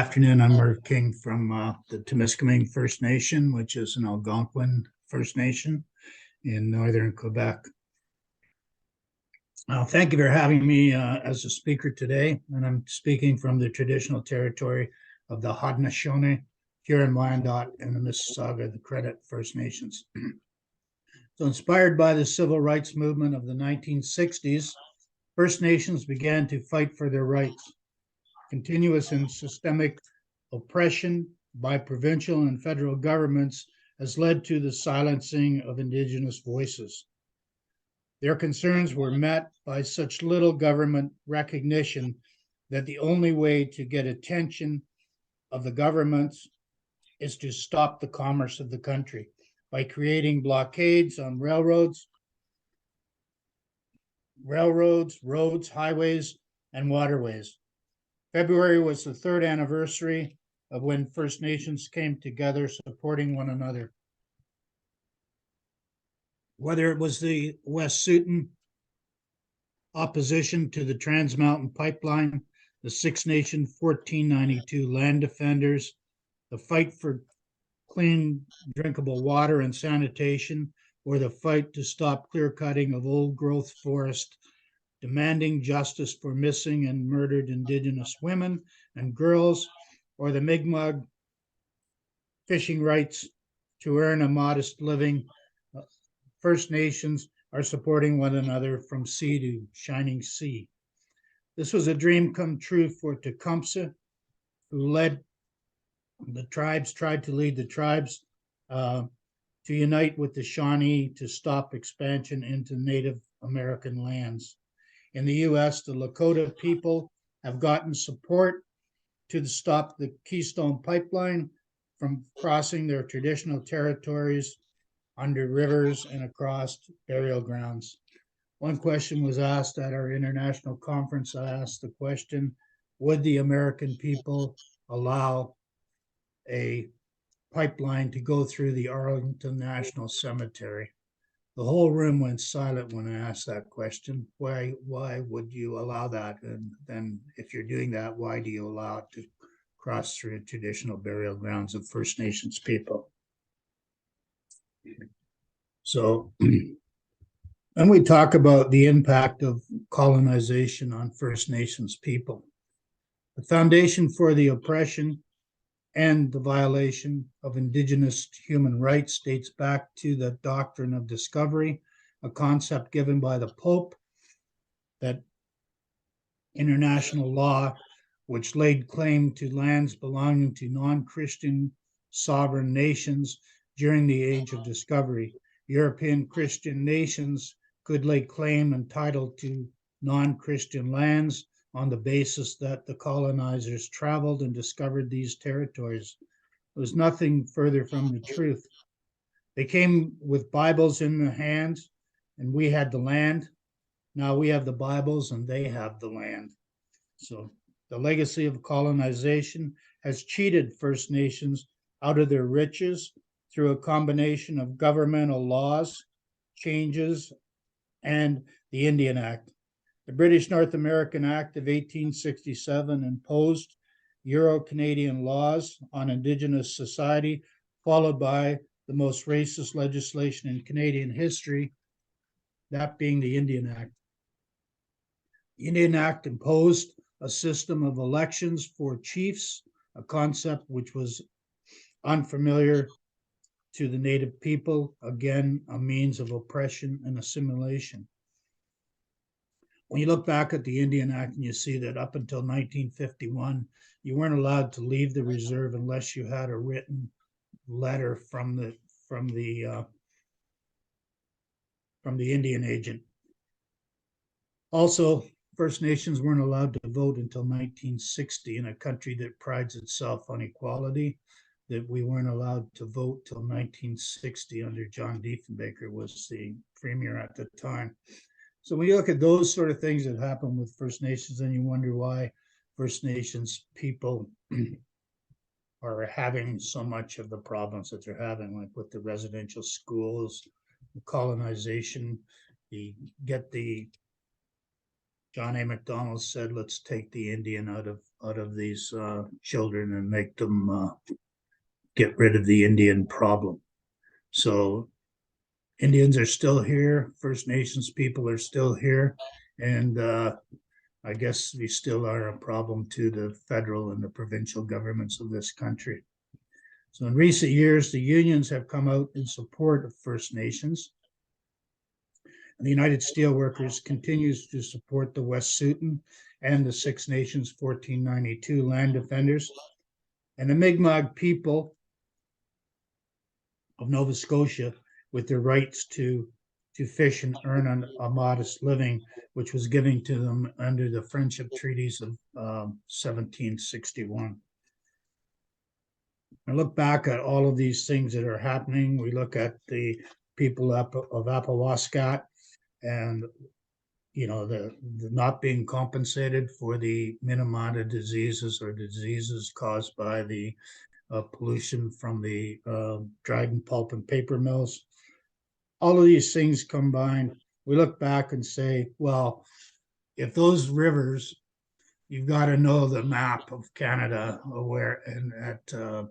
Afternoon, I'm Merv King from the Timiskaming First Nation, which is an Algonquin First Nation in northern Quebec. Thank you for having me as a speaker today, and I'm speaking from the traditional territory of the Haudenosaunee, Huron-Wyandot, and the Mississauga, the Credit First Nations. So inspired by the civil rights movement of the 1960s, First Nations began to fight for their rights. Continuous and systemic oppression by provincial and federal governments has led to the silencing of Indigenous voices. Their concerns were met by such little government recognition that the only way to get attention of the governments is to stop the commerce of the country by creating blockades on railroads, roads, highways, and waterways. February was the third anniversary of when First Nations came together supporting one another. Whether it was the Wet'suwet'en opposition to the Trans Mountain Pipeline, the Six Nation 1492 land defenders, the fight for clean, drinkable water and sanitation, or the fight to stop clear cutting of old growth forest, demanding justice for missing and murdered Indigenous women and girls, or the Mi'kmaq fishing rights to earn a modest living, First Nations are supporting one another from sea to shining sea. This was a dream come true for Tecumseh, who tried to lead the tribes to unite with the Shawnee to stop expansion into Native American lands. In the US, the Lakota people have gotten support to stop the Keystone Pipeline from crossing their traditional territories under rivers and across burial grounds. One question was asked at our international conference. I asked the question, would the American people allow a pipeline to go through the Arlington National Cemetery? The whole room went silent when I asked that question. Why would you allow that? And then if you're doing that, why do you allow it to cross through traditional burial grounds of First Nations people? So when we talk about the impact of colonization on First Nations people, the foundation for the oppression and the violation of Indigenous human rights dates back to the doctrine of discovery, a concept given by the Pope that international law, which laid claim to lands belonging to non-Christian sovereign nations during the Age of Discovery. European Christian nations could lay claim and title to non-Christian lands on the basis that the colonizers traveled and discovered these territories. It was nothing further from the truth. They came with Bibles in their hands, and we had the land. Now we have the Bibles, and they have the land. So the legacy of colonization has cheated First Nations out of their riches through a combination of governmental laws, changes, and the Indian Act. The British North American Act of 1867 imposed Euro-Canadian laws on Indigenous society, followed by the most racist legislation in Canadian history, that being the Indian Act. The Indian Act imposed a system of elections for chiefs, a concept which was unfamiliar to the Native people, again, a means of oppression and assimilation. When you look back at the Indian Act and you see that up until 1951, you weren't allowed to leave the reserve unless you had a written letter from the Indian agent. Also, First Nations weren't allowed to vote until 1960 in a country that prides itself on equality. That we weren't allowed to vote till 1960 under John Diefenbaker was the premier at the time. So when you look at those sort of things that happen with First Nations, then you wonder why First Nations people are having so much of the problems that they're having, like with the residential schools, the colonization. John A. Macdonald said, let's take the Indian out of out of these children and make them get rid of the Indian problem. So Indians are still here, First Nations people are still here, and I guess we still are a problem to the federal and the provincial governments of this country. So in recent years, the unions have come out in support of First Nations. And the United Steelworkers continues to support the Wet'suwet'en and the Six Nations 1492 land defenders. And the Mi'kmaq people of Nova Scotia with their rights to fish and earn a modest living, which was given to them under the friendship treaties of 1761. I look back at all of these things that are happening. We look at the people of Appawaskat and the not being compensated for the amount of diseases or diseases caused by the pollution from the Dryden pulp and paper mills. All of these things combined, we look back and say, well, if those rivers, you've got to know the map of Canada where, and at the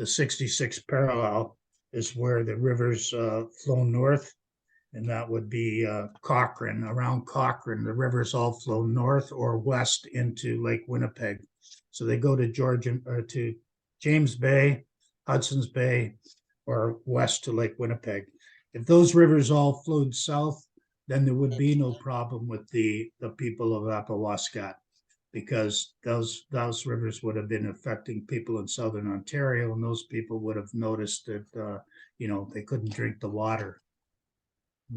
66th parallel is where the rivers flow north, and that would be Cochrane. Around Cochrane, the rivers all flow north or west into Lake Winnipeg. So they go to Georgian or to James Bay, Hudson's Bay, or west to Lake Winnipeg. If those rivers all flowed south, then there would be no problem with the people of Appawaskat, because those rivers would have been affecting people in southern Ontario, and those people would have noticed that they couldn't drink the water.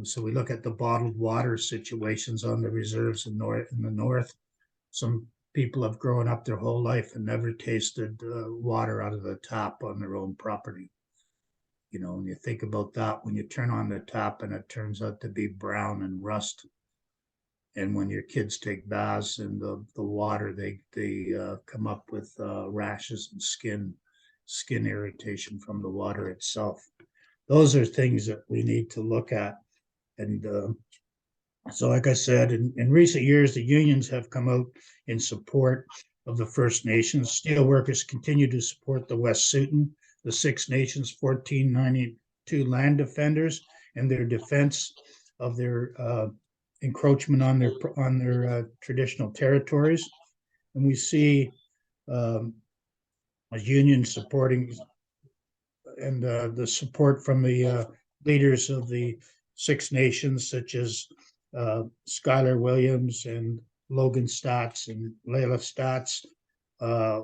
So we look at the bottled water situations on the reserves in the north. Some people have grown up their whole life and never tasted water out of the tap on their own property. When you think about that, when you turn on the tap and it turns out to be brown and rust, and when your kids take baths in the water, they come up with rashes and skin irritation from the water itself. Those are things that we need to look at. And so, like I said, in recent years, the unions have come out in support of the First Nations. Steelworkers continue to support the Wet'suwet'en, the Six Nations 1492 land defenders, and their defense of their encroachment on their traditional territories. And we see a union supporting and the support from the leaders of the Six Nations, such as Schuyler Williams and Logan Stats and Layla Stats,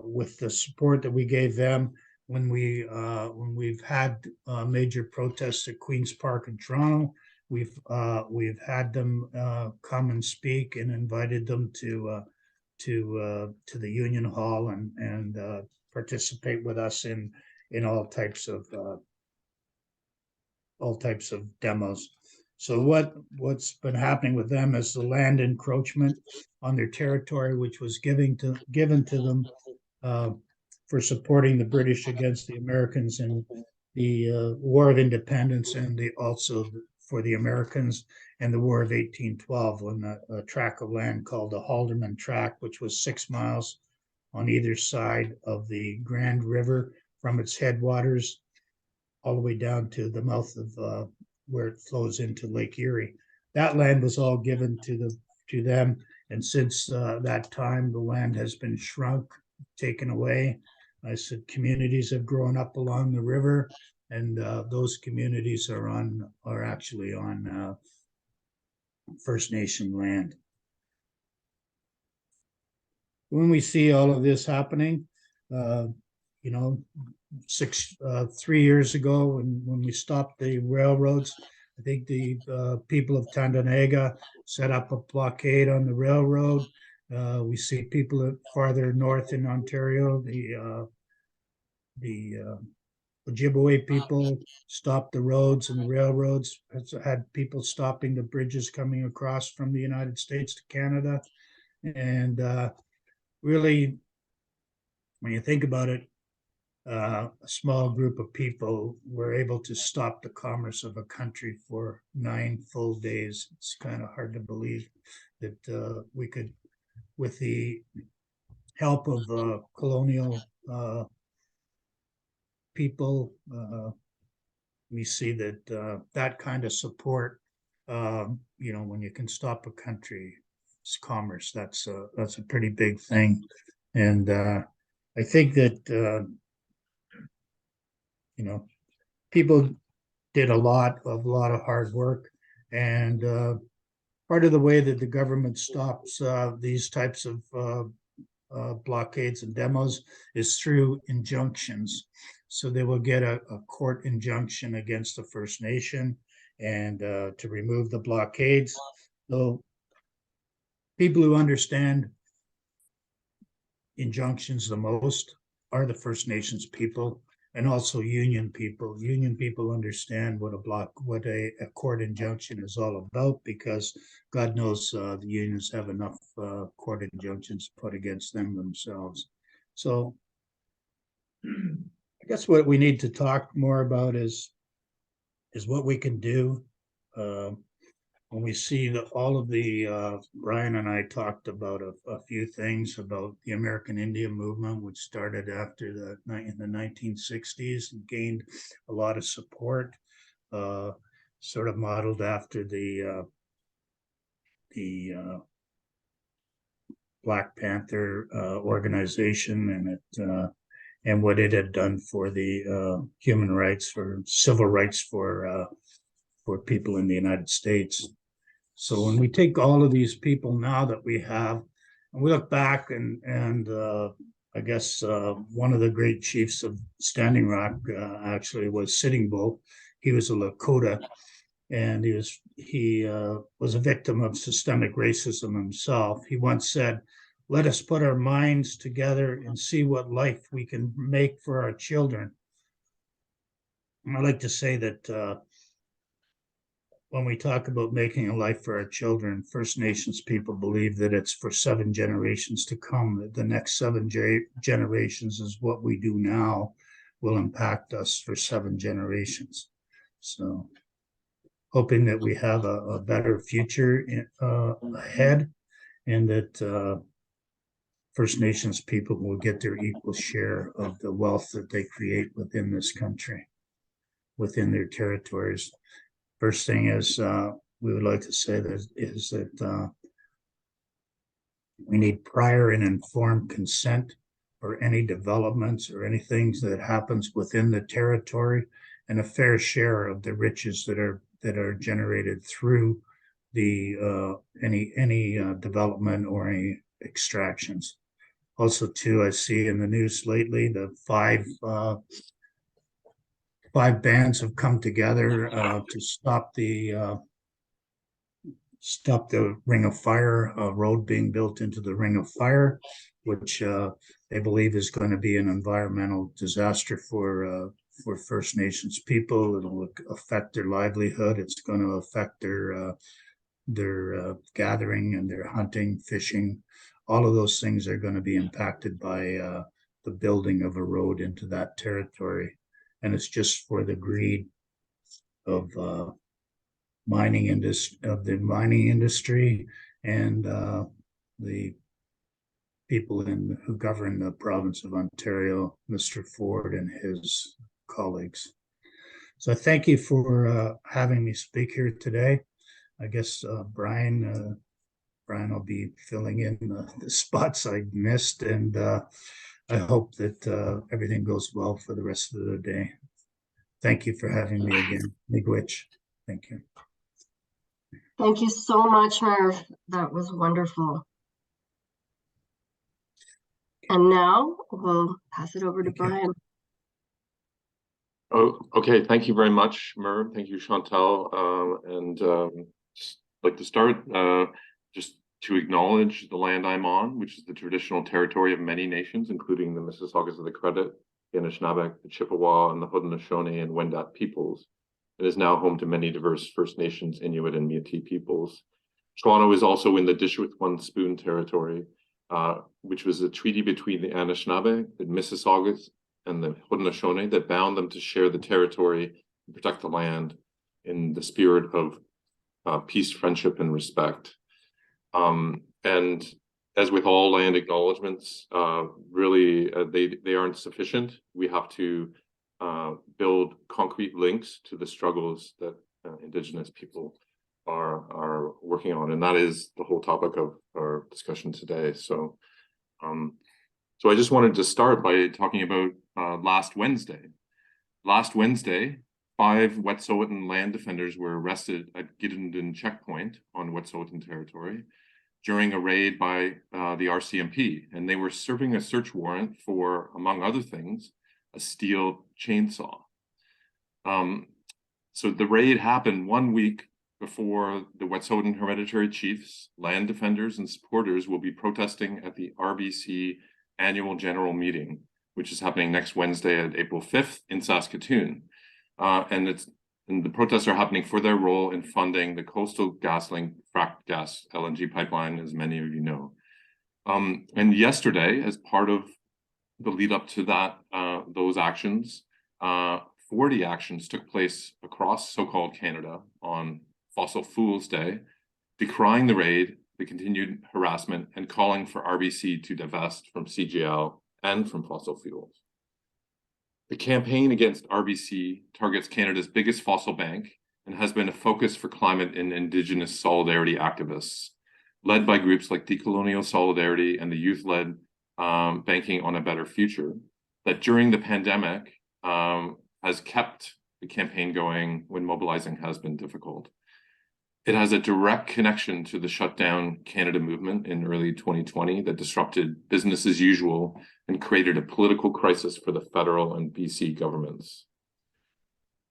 with the support that we gave them when we've had major protests at Queen's Park in Toronto. We've had them come and speak and invited them to the Union Hall and participate with us in all types of demos. So what's been happening with them is the land encroachment on their territory, which was given to them for supporting the British against the Americans in the War of Independence, and also for the Americans and the War of 1812, when a tract of land called the Halderman Tract, which was 6 miles on either side of the Grand River from its headwaters all the way down to the mouth of where it flows into Lake Erie. That land was all given to them, and since that time, the land has been shrunk, taken away. I said communities have grown up along the river, and those communities are actually on First Nation land. When we see all of this happening, 3 years ago when we stopped the railroads, I think the people of Tandanaga set up a blockade on the railroad. We see people farther north in Ontario, the Ojibwe people stopped the roads and the railroads. It's had people stopping the bridges coming across from the United States to Canada. And really, when you think about it, a small group of people were able to stop the commerce of a country for 9 full days. It's kind of hard to believe that we could, with the help of colonial people. We see that that kind of support, when you can stop a country's commerce, that's a pretty big thing. And I think that people did a lot of hard work, and part of the way that the government stops these types of blockades and demos is through injunctions. So they will get a court injunction against the First Nation and to remove the blockades. So people who understand injunctions the most are the First Nations people and also union people. Union people understand what a court injunction is all about, because God knows the unions have enough court injunctions put against them themselves. So I guess what we need to talk more about is what we can do when we see that all of the Brian and I talked about a few things about the American Indian movement, which started after in the 1960s and gained a lot of support, sort of modeled after the Black Panther organization, and what it had done for the human rights, for civil rights for people in the United States. So when we take all of these people now that we have, and we look back, and I guess one of the great chiefs of Standing Rock actually was Sitting Bull. He was a Lakota, and he was a victim of systemic racism himself. He once said, "Let us put our minds together and see what life we can make for our children." And I like to say that when we talk about making a life for our children, First Nations people believe that it's for 7 generations to come. The next 7 generations is what we do now will impact us for 7 generations. So hoping that we have a better future ahead, and that First Nations people will get their equal share of the wealth that they create within this country, within their territories. First thing is, we would like to say that we need prior and informed consent for any developments or anything that happens within the territory, and a fair share of the riches that are generated through the any development or any extractions. Also, too, I see in the news lately the five bands have come together to stop the Ring of Fire road being built into the Ring of Fire, which they believe is going to be an environmental disaster for First Nations people. It'll affect their livelihood. It's going to affect their gathering and their hunting, fishing. All of those things are going to be impacted by the building of a road into that territory. And it's just for the greed of the mining industry and the people who govern the province of Ontario, Mr. Ford and his colleagues. So thank you for having me speak here today. I guess Brian will be filling in the spots I missed, and I hope that everything goes well for the rest of the day. Thank you for having me again. Miigwech. Thank you. Thank you so much, Merv. That was wonderful. And now we'll pass it over to Brian. Oh, okay. Thank you very much, Merv. Thank you, Chantal. And just like to start just to acknowledge the land I'm on, which is the traditional territory of many nations, including the Mississaugas of the Credit, the Anishinaabe, the Chippewa, and the Haudenosaunee and Wendat peoples. It is now home to many diverse First Nations, Inuit, and Métis peoples. Toronto is also in the Dish with One Spoon territory, which was a treaty between the Anishinaabe, the Mississaugas, and the Haudenosaunee that bound them to share the territory and protect the land in the spirit of peace, friendship, and respect. And as with all land acknowledgements, really they aren't sufficient. We have to build concrete links to the struggles that Indigenous people are working on, and that is the whole topic of our discussion today. So, so I just wanted to start by talking about last Wednesday. Last Wednesday, 5 Wet'suwet'en land defenders were arrested at Gittenden checkpoint on Wet'suwet'en territory during a raid by the RCMP, and they were serving a search warrant for, among other things, a steel chainsaw. So the raid happened 1 week before the Wet'suwet'en hereditary chiefs, land defenders, and supporters will be protesting at the RBC annual general meeting, which is happening next Wednesday at April 5th in Saskatoon. And the protests are happening for their role in funding the Coastal GasLink fracked gas LNG pipeline, as many of you know. And yesterday, as part of the lead up to that, those actions, 40 actions took place across so-called Canada on Fossil Fuels Day, decrying the raid, the continued harassment, and calling for RBC to divest from CGL and from fossil fuels. The campaign against RBC targets Canada's biggest fossil bank and has been a focus for climate and Indigenous solidarity activists, led by groups like Decolonial Solidarity and the youth-led Banking on a Better Future, that during the pandemic has kept the campaign going when mobilizing has been difficult. It has a direct connection to the Shutdown Canada movement in early 2020 that disrupted business as usual and created a political crisis for the federal and BC governments.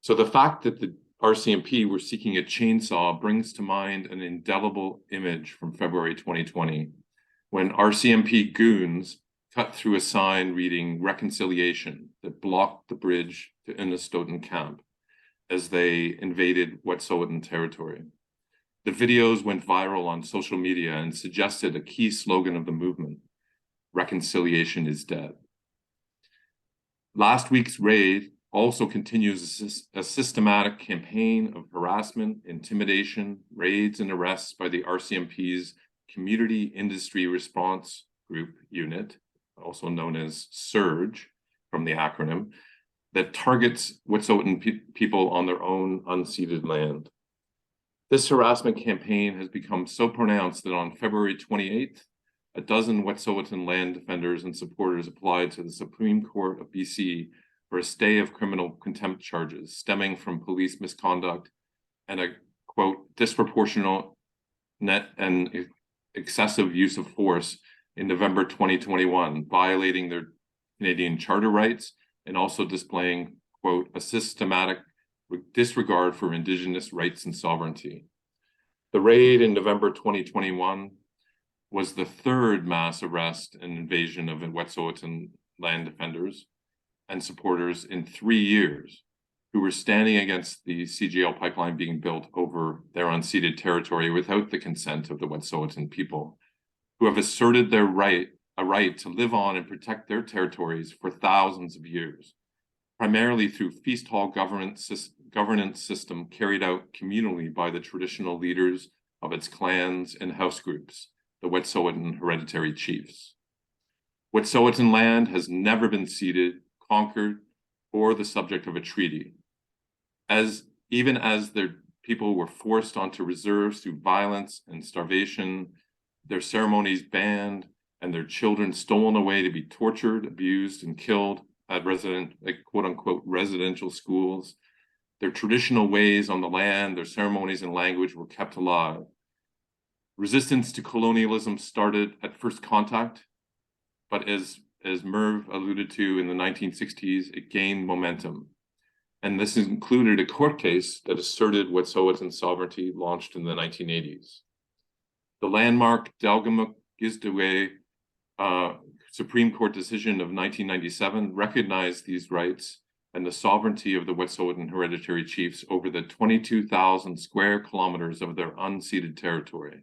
So the fact that the RCMP were seeking a chainsaw brings to mind an indelible image from February 2020, when RCMP goons cut through a sign reading reconciliation that blocked the bridge to Innistoten camp as they invaded Wet'suwet'en territory. The videos went viral on social media and suggested a key slogan of the movement: reconciliation is dead. Last week's raid also continues a systematic campaign of harassment, intimidation, raids, and arrests by the RCMP's Community Industry Response Group Unit, also known as SURGE from the acronym, that targets Wet'suwet'en people on their own unceded land. This harassment campaign has become so pronounced that on February 28th, a dozen Wet'suwet'en land defenders and supporters applied to the Supreme Court of BC for a stay of criminal contempt charges stemming from police misconduct and a, quote, disproportionate and excessive use of force in November 2021, violating their Canadian charter rights and also displaying, quote, a systematic disregard for Indigenous rights and sovereignty. The raid in November 2021 was the third mass arrest and invasion of Wet'suwet'en land defenders and supporters in 3 years, who were standing against the CGL pipeline being built over their unceded territory without the consent of the Wet'suwet'en people, who have asserted a right to live on and protect their territories for thousands of years, primarily through feast hall governance system carried out communally by the traditional leaders of its clans and house groups, the Wet'suwet'en hereditary chiefs. Wet'suwet'en land has never been ceded, conquered, or the subject of a treaty, even as their people were forced onto reserves through violence and starvation, their ceremonies banned, and their children stolen away to be tortured, abused, and killed at quote unquote residential schools. Their traditional ways on the land, their ceremonies and language were kept alive. Resistance to colonialism started at first contact, but as Merv alluded to in the 1960s, it gained momentum. And this included a court case that asserted Wet'suwet'en sovereignty launched in the 1980s. The landmark Delgamuukw-Gisdwe Supreme Court decision of 1997 recognized these rights and the sovereignty of the Wet'suwet'en hereditary chiefs over the 22,000 square kilometers of their unceded territory,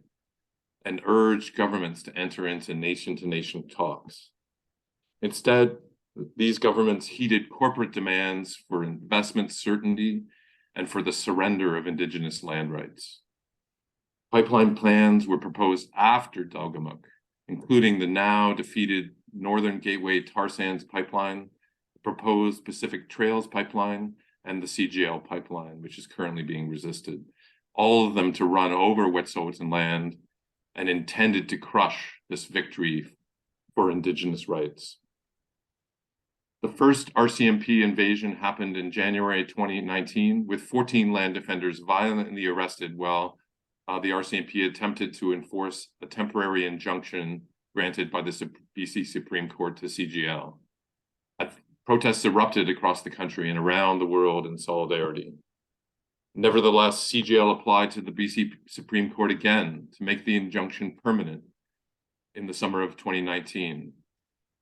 and urged governments to enter into nation-to-nation talks. Instead, these governments heeded corporate demands for investment certainty and for the surrender of Indigenous land rights. Pipeline plans were proposed after Delgamuukw, including the now defeated Northern Gateway tar sands pipeline, the proposed Pacific Trails pipeline, and the CGL pipeline, which is currently being resisted, all of them to run over Wet'suwet'en land and intended to crush this victory for Indigenous rights. The first RCMP invasion happened in January 2019, with 14 land defenders violently arrested while the RCMP attempted to enforce a temporary injunction granted by the BC Supreme Court to CGL. Protests erupted across the country and around the world in solidarity. Nevertheless, CGL applied to the BC Supreme Court again to make the injunction permanent in the summer of 2019.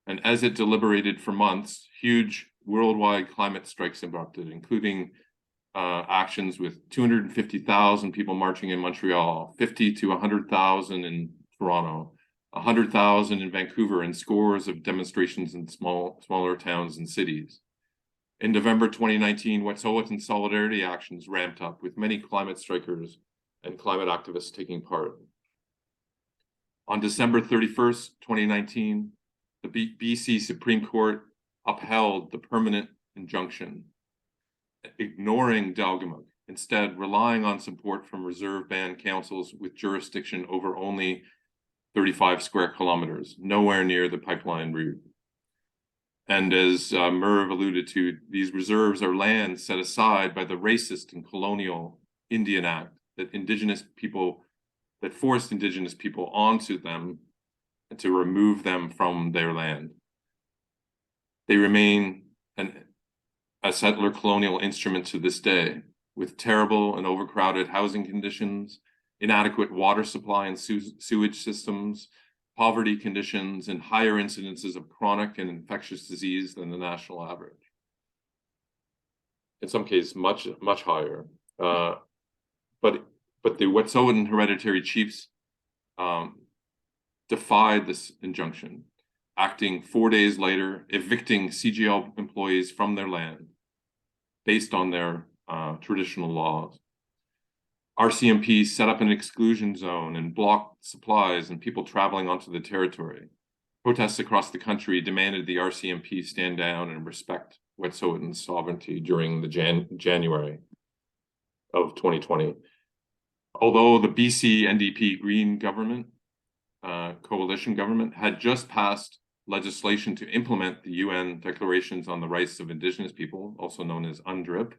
And as it deliberated for months, huge worldwide climate strikes erupted, including actions with 250,000 people marching in Montreal, 50 to 100,000 in Toronto, 100,000 in Vancouver, and scores of demonstrations in smaller towns and cities. In November 2019, Wet'suwet'en solidarity actions ramped up, with many climate strikers and climate activists taking part. On December 31st, 2019, the BC Supreme Court upheld the permanent injunction, ignoring Delgamuukw, instead relying on support from reserve band councils with jurisdiction over only 35 square kilometers, nowhere near the pipeline route. And as Merv alluded to, these reserves are land set aside by the racist and colonial Indian Act that forced Indigenous people onto them and to remove them from their land. They remain a settler colonial instrument to this day, with terrible and overcrowded housing conditions, inadequate water supply and sewage systems, poverty conditions, and higher incidences of chronic and infectious disease than the national average. In some cases, much higher. But the Wet'suwet'en hereditary chiefs defied this injunction, acting 4 days later, evicting CGL employees from their land based on their traditional laws. RCMP set up an exclusion zone and blocked supplies and people traveling onto the territory. Protests across the country demanded the RCMP stand down and respect Wet'suwet'en's sovereignty during the January of 2020. Although the BC NDP Green government, coalition government, had just passed legislation to implement the UN Declarations on the Rights of Indigenous People, also known as UNDRIP,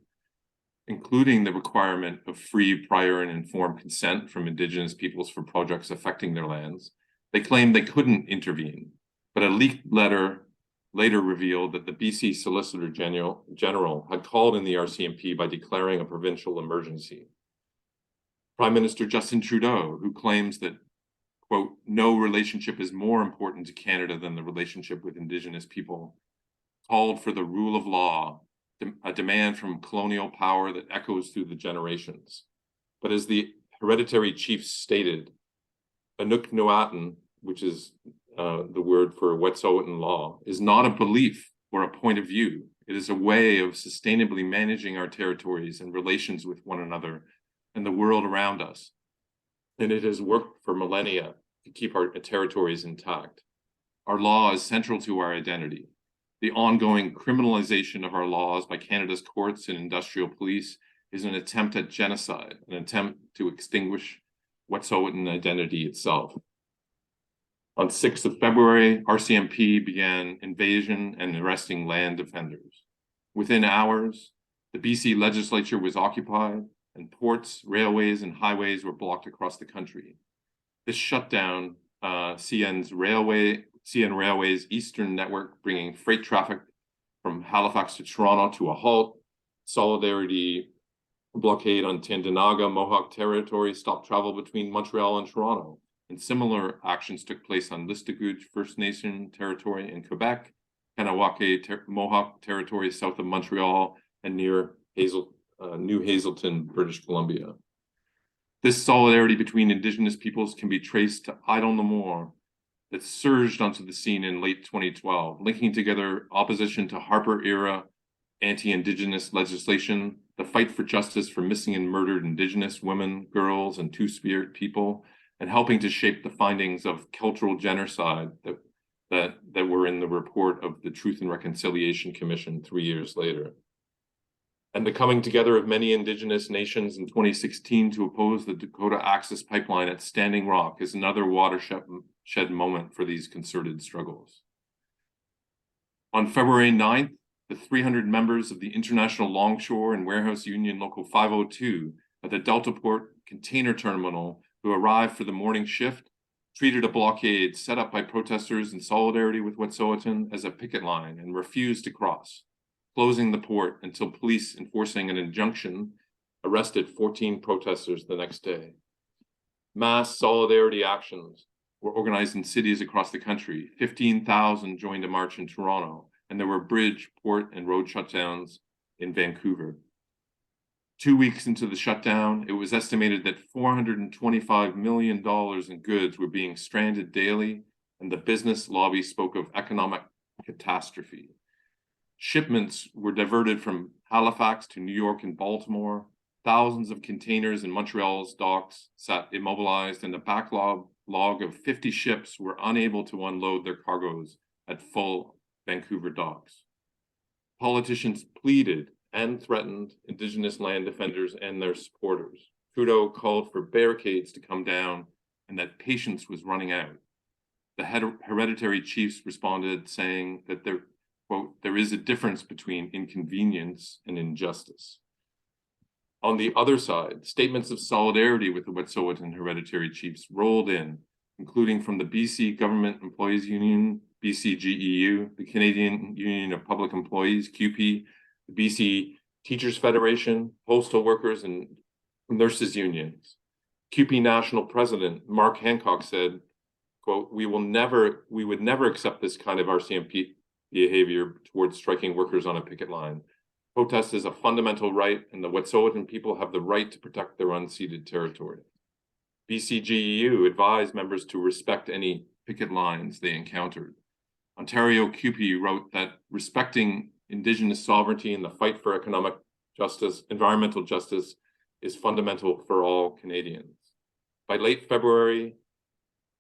including the requirement of free, prior, and informed consent from Indigenous peoples for projects affecting their lands, they claimed they couldn't intervene. But a leaked letter later revealed that the BC Solicitor General had called in the RCMP by declaring a provincial emergency. Prime Minister Justin Trudeau, who claims that, quote, no relationship is more important to Canada than the relationship with Indigenous people, called for the rule of law, a demand from colonial power that echoes through the generations. But as the hereditary chiefs stated, Anuk-Nuatan, which is the word for Wet'suwet'en law, is not a belief or a point of view. It is a way of sustainably managing our territories and relations with one another and the world around us. And it has worked for millennia to keep our territories intact. Our law is central to our identity. The ongoing criminalization of our laws by Canada's courts and industrial police is an attempt at genocide, an attempt to extinguish Wet'suwet'en identity itself. On 6th of February, RCMP began invasion and arresting land defenders. Within hours, the BC legislature was occupied, and ports, railways, and highways were blocked across the country. This shut down CN Railway's eastern network, bringing freight traffic from Halifax to Toronto to a halt. Solidarity blockade on Tyendinaga Mohawk territory stopped travel between Montreal and Toronto. And similar actions took place on Listuguj First Nation territory in Quebec, Kanawake Mohawk territory south of Montreal, and near New Hazelton, British Columbia. This solidarity between Indigenous peoples can be traced to Idle No More, that surged onto the scene in late 2012, linking together opposition to Harper-era anti-Indigenous legislation, the fight for justice for missing and murdered Indigenous women, girls, and Two-Spirit people, and helping to shape the findings of cultural genocide that were in the report of the Truth and Reconciliation Commission 3 years later. And the coming together of many Indigenous nations in 2016 to oppose the Dakota Access Pipeline at Standing Rock is another watershed moment for these concerted struggles. On February 9th, the 300 members of the International Longshore and Warehouse Union Local 502 at the Deltaport Container Terminal, who arrived for the morning shift, treated a blockade set up by protesters in solidarity with Wet'suwet'en as a picket line and refused to cross, closing the port until police enforcing an injunction arrested 14 protesters the next day. Mass solidarity actions were organized in cities across the country. 15,000 joined a march in Toronto, and there were bridge, port, and road shutdowns in Vancouver. 2 weeks into the shutdown, it was estimated that $425 million in goods were being stranded daily, and the business lobby spoke of economic catastrophe. Shipments were diverted from Halifax to New York and Baltimore. Thousands of containers in Montreal's docks sat immobilized, and a backlog of 50 ships were unable to unload their cargoes at full Vancouver docks. Politicians pleaded and threatened Indigenous land defenders and their supporters. Trudeau called for barricades to come down and that patience was running out. The hereditary chiefs responded saying that there is a difference between inconvenience and injustice. On the other side, statements of solidarity with the Wet'suwet'en hereditary chiefs rolled in, including from the BC Government Employees Union, BCGEU, the Canadian Union of Public Employees, CUPE, the BC Teachers Federation, postal workers, and nurses unions. CUPE National President Mark Hancock said, quote, we would never accept this kind of RCMP behavior towards striking workers on a picket line. Protest is a fundamental right, and the Wet'suwet'en people have the right to protect their unceded territory. BCGEU advised members to respect any picket lines they encountered. Ontario CUPE wrote that respecting Indigenous sovereignty and the fight for economic justice, environmental justice, is fundamental for all Canadians. By late February,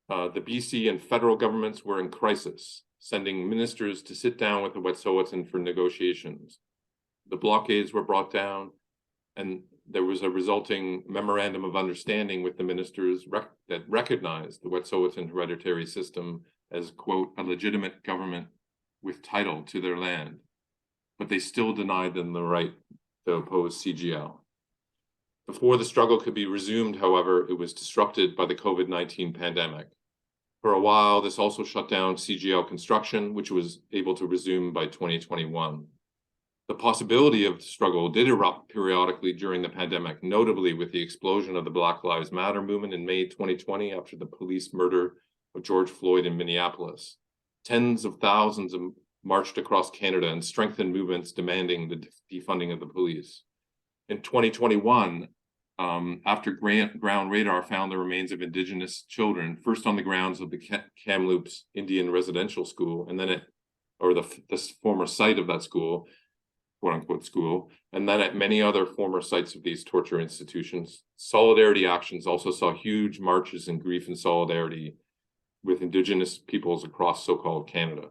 the BC and federal governments were in crisis, sending ministers to sit down with the Wet'suwet'en for negotiations. The blockades were brought down, and there was a resulting memorandum of understanding with the ministers that recognized the Wet'suwet'en hereditary system as, quote, a legitimate government with title to their land, but they still denied them the right to oppose CGL. Before the struggle could be resumed, however, it was disrupted by the COVID-19 pandemic. For a while, this also shut down CGL construction, which was able to resume by 2021. The possibility of the struggle did erupt periodically during the pandemic, notably with the explosion of the Black Lives Matter movement in May 2020 after the police murder of George Floyd in Minneapolis. Tens of thousands marched across Canada and strengthened movements demanding the defunding of the police. In 2021, after ground radar found the remains of Indigenous children, first on the grounds of the Kamloops Indian Residential School, and then the former site of that school, quote unquote school, and then at many other former sites of these torture institutions. Solidarity actions also saw huge marches in grief and solidarity with Indigenous peoples across so-called Canada.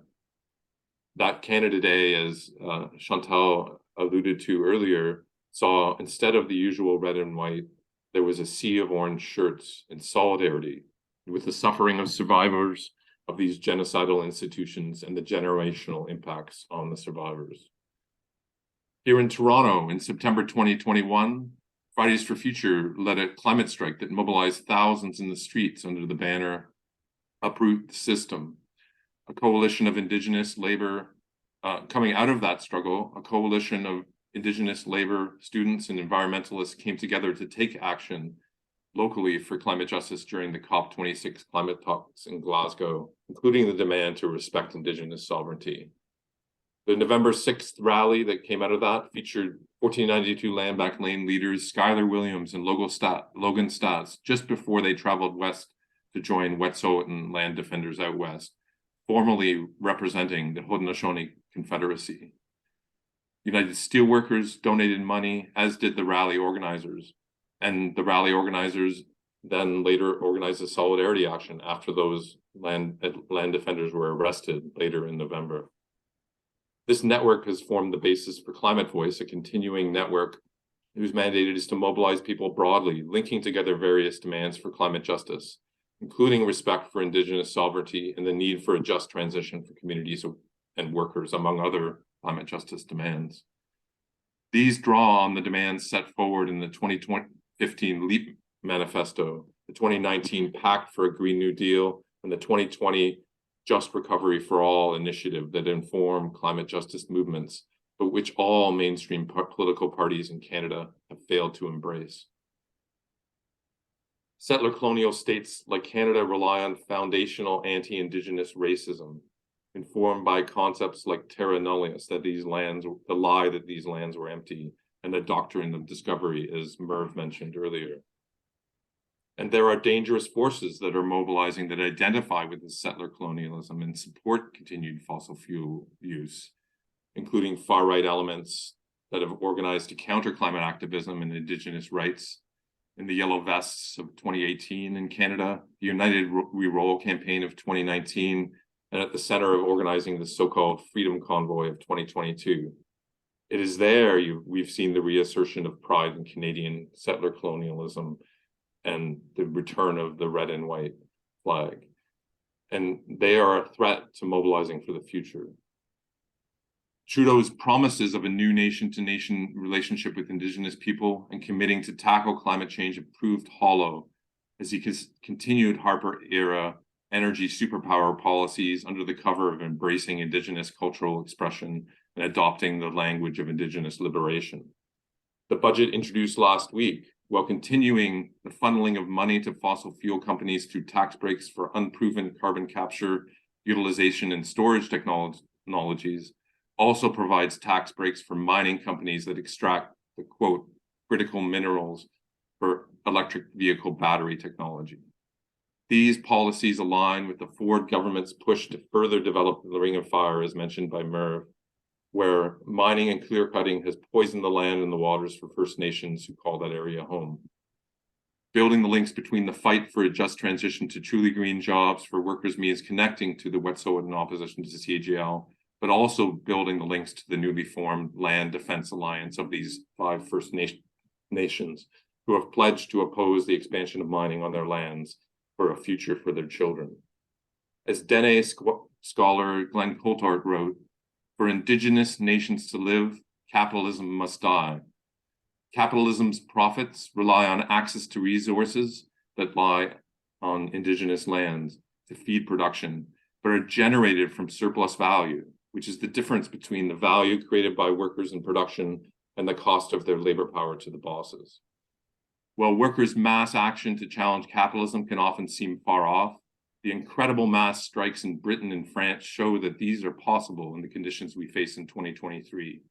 That Canada Day, as Chantal alluded to earlier, saw, instead of the usual red and white, there was a sea of orange shirts in solidarity with the suffering of survivors of these genocidal institutions and the generational impacts on the survivors. Here in Toronto, in September 2021, Fridays for Future led a climate strike that mobilized thousands in the streets under the banner Uproot the System. A coalition of Indigenous labor, coming out of that struggle, a coalition of Indigenous labor students and environmentalists came together to take action locally for climate justice during the COP26 climate talks in Glasgow, including the demand to respect Indigenous sovereignty. The November 6th rally that came out of that featured 1492 Landback Lane leaders Schuyler Williams and Logan Stats just before they traveled west to join Wet'suwet'en land defenders out west, formally representing the Haudenosaunee Confederacy. United Steelworkers donated money, as did the rally organizers. And the rally organizers then later organized a solidarity action after those land defenders were arrested later in November. This network has formed the basis for Climate Voice, a continuing network whose mandate is to mobilize people broadly, linking together various demands for climate justice, including respect for Indigenous sovereignty and the need for a just transition for communities and workers, among other climate justice demands. These draw on the demands set forward in the 2015 LEAP Manifesto, the 2019 Pact for a Green New Deal, and the 2020 Just Recovery for All initiative that inform climate justice movements, but which all mainstream political parties in Canada have failed to embrace. Settler colonial states like Canada rely on foundational anti-Indigenous racism, informed by concepts like terra nullius, that these lands, the lie that these lands were empty, and the doctrine of discovery, as Merv mentioned earlier. And there are dangerous forces that are mobilizing that identify with this settler colonialism and support continued fossil fuel use, including far-right elements that have organized to counter climate activism and Indigenous rights. In the Yellow Vests of 2018 in Canada, the United We Roll campaign of 2019, and at the center of organizing the so-called Freedom Convoy of 2022. It is there we've seen the reassertion of pride in Canadian settler colonialism and the return of the red and white flag. And they are a threat to mobilizing for the future. Trudeau's promises of a new nation-to-nation relationship with Indigenous people and committing to tackle climate change have proved hollow as he continued Harper-era energy superpower policies under the cover of embracing Indigenous cultural expression and adopting the language of Indigenous liberation. The budget introduced last week, while continuing the funneling of money to fossil fuel companies through tax breaks for unproven carbon capture, utilization, and storage technologies, also provides tax breaks for mining companies that extract the, quote, critical minerals for electric vehicle battery technology. These policies align with the Ford government's push to further develop the Ring of Fire, as mentioned by Merv, where mining and clear cutting has poisoned the land and the waters for First Nations who call that area home. Building the links between the fight for a just transition to truly green jobs for workers means connecting to the Wet'suwet'en opposition to CAGL, but also building the links to the newly formed Land Defense Alliance of these 5 First Nations who have pledged to oppose the expansion of mining on their lands for a future for their children. As Dene scholar Glenn Coulthard wrote, "For Indigenous nations to live, capitalism must die. Capitalism's profits rely on access to resources that lie on Indigenous lands to feed production, but are generated from surplus value, which is the difference between the value created by workers in production and the cost of their labor power to the bosses. While workers' mass action to challenge capitalism can often seem far off, the incredible mass strikes in Britain and France show that these are possible in the conditions we face in 2023.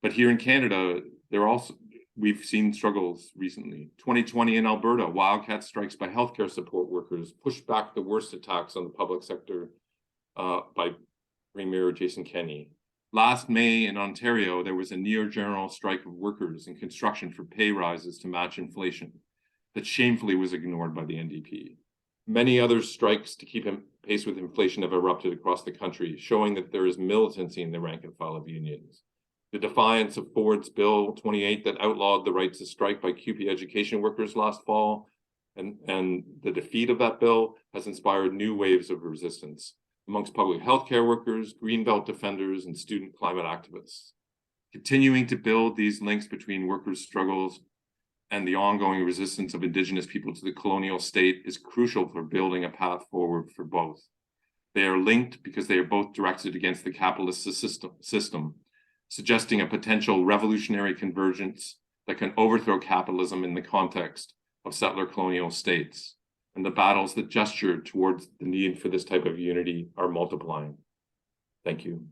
But here in Canada, we've seen struggles recently. 2020 in Alberta, wildcat strikes by healthcare support workers pushed back the worst attacks on the public sector by Premier Jason Kenney. Last May in Ontario, there was a near general strike of workers in construction for pay rises to match inflation that shamefully was ignored by the NDP. Many other strikes to keep pace with inflation have erupted across the country, showing that there is militancy in the rank and file of unions. The defiance of Ford's Bill 28 that outlawed the right to strike by CUPE education workers last fall, and the defeat of that bill has inspired new waves of resistance amongst public healthcare workers, Greenbelt defenders, and student climate activists. Continuing to build these links between workers' struggles and the ongoing resistance of Indigenous people to the colonial state is crucial for building a path forward for both. They are linked because they are both directed against the capitalist system, suggesting a potential revolutionary convergence that can overthrow capitalism in the context of settler colonial states. And the battles that gesture towards the need for this type of unity are multiplying. Thank you.